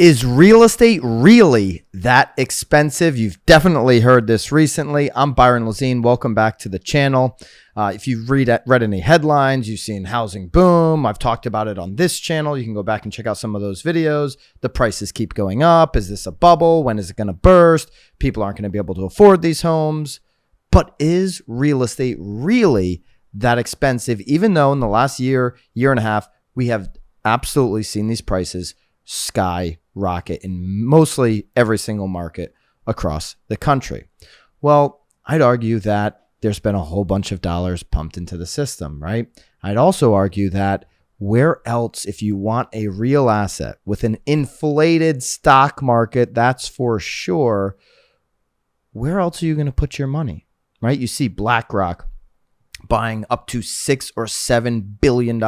Is real estate really that expensive? You've definitely heard this recently. I'm Byron. Welcome back to the channel. If you've read any headlines, you've seen housing boom. I've talked about it on this channel. You can go back and check out some of those videos. The prices keep going up. Is this a bubble? When is it going to burst? People aren't going to be able to afford these homes. But is real estate really that expensive? Even though in the last year and a half, we have absolutely seen these prices skyrocket in mostly every single market across the country. Well, I'd argue that there's been a whole bunch of dollars pumped into the system, right? I'd also argue that where else, if you want a real asset with an inflated stock market, that's for sure, where else are you going to put your money, right? You see BlackRock buying up to $6 or $7 billion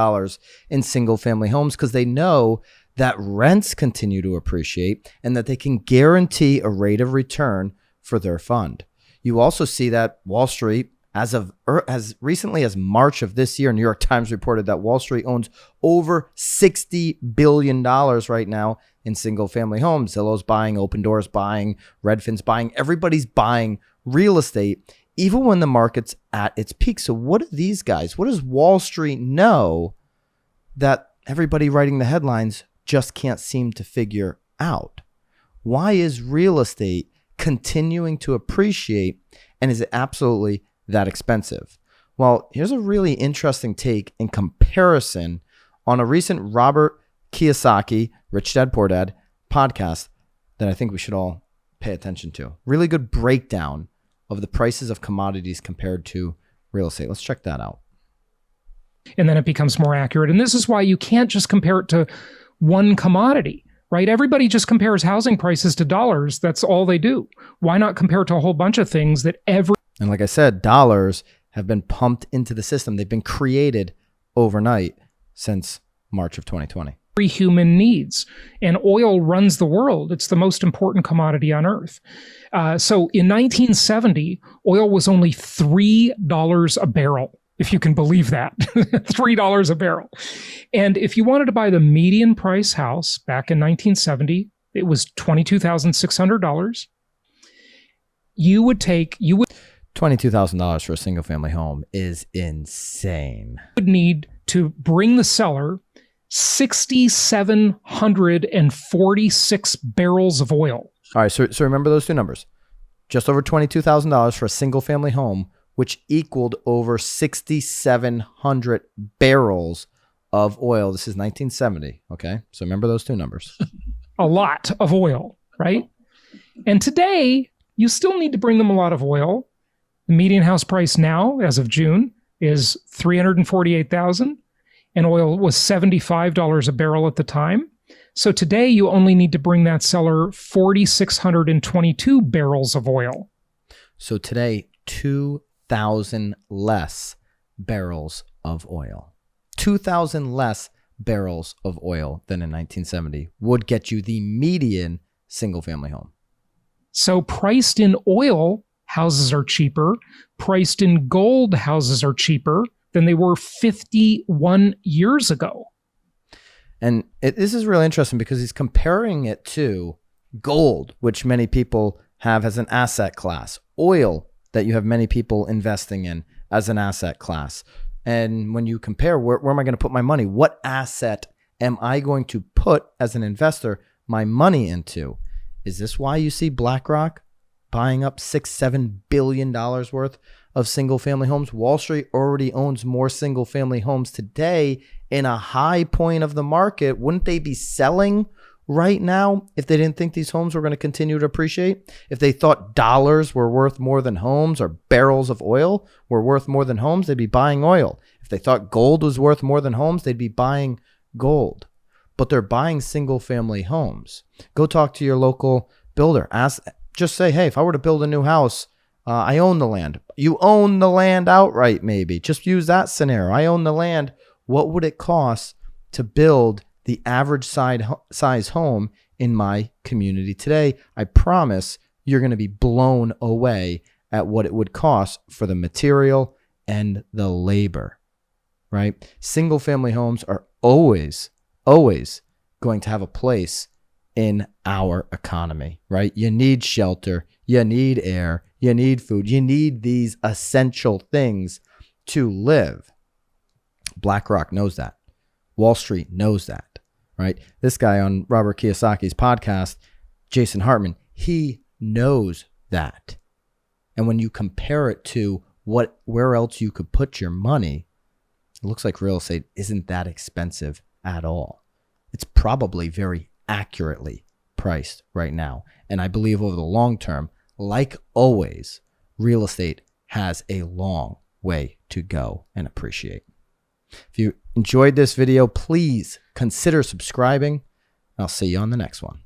in single family homes because they know that rents continue to appreciate and that they can guarantee a rate of return for their fund. You also see that Wall Street, as recently as March of this year, New York Times reported that Wall Street owns over $60 billion right now in single family homes. Zillow's buying, Open Doors buying, Redfin's buying, everybody's buying real estate, even when the market's at its peak. So what do these guys, what does Wall Street know that everybody writing the headlines just can't seem to figure out? Why is real estate continuing to appreciate, and is it absolutely that expensive? Well, here's a really interesting take in comparison on a recent Robert Kiyosaki, Rich Dad Poor Dad podcast that I think we should all pay attention to. Really good breakdown of the prices of commodities compared to real estate. Let's check that out. And then it becomes more accurate. And this is why you can't just compare it to one commodity, right? Everybody just compares housing prices to dollars. That's all they do. Why not compare it to a whole bunch of things that And like I said, dollars have been pumped into the system. They've been created overnight since March of 2020. every human needs. And oil runs the world. It's the most important commodity on earth. So in 1970, oil was only $3 a barrel, if you can believe that. $3 a barrel. And if you wanted to buy the median price house back in 1970, it was $22,600. $22,000 for a single family home is insane. Would need to bring the seller 6,746 barrels of oil. All right, so remember those two numbers. Just over $22,000 for a single family home, which equaled over 6,700 barrels of oil. This is 1970, okay? So remember those two numbers. A lot of oil, right? And today, you still need to bring them a lot of oil. The median house price now, as of June, is $348,000, and oil was $75 a barrel at the time. So today, you only need to bring that seller 4,622 barrels of oil. So today, 2,000 less barrels of oil. 2,000 less barrels of oil than in 1970 would get you the median single-family home. So priced in oil, houses are cheaper. Priced in gold, houses are cheaper than they were 51 years ago. And this is really interesting because he's comparing it to gold, which many people have as an asset class, oil that you have many people investing in as an asset class. And when you compare, where am I going to put my money? What asset am I going to put as an investor my money into? Is this why you see BlackRock buying up $6-7 billion worth of single family homes? Wall Street already owns more single family homes today in a high point of the market. Wouldn't they be selling right now if they didn't think these homes were going to continue to appreciate? If they thought dollars were worth more than homes or barrels of oil were worth more than homes, they'd be buying oil. If they thought gold was worth more than homes, they'd be buying gold. But they're buying single family homes. Go talk to your local builder. Just say, hey, if I were to build a new house, I own the land. You own the land outright, maybe. Just use that scenario. I own the land. What would it cost to build the average size home in my community today? I promise you're going to be blown away at what it would cost for the material and the labor, right? Single family homes are always going to have a place in our economy, right? You need shelter, you need air, you need food, you need these essential things to live. BlackRock knows that. Wall Street knows that, right? This guy on Robert Kiyosaki's podcast, Jason Hartman, he knows that. And when you compare it to where else you could put your money, it looks like real estate isn't that expensive at all. It's probably very accurately priced right now. And I believe over the long term, like always, real estate has a long way to go and appreciate. If you enjoyed this video, please consider subscribing. I'll see you on the next one.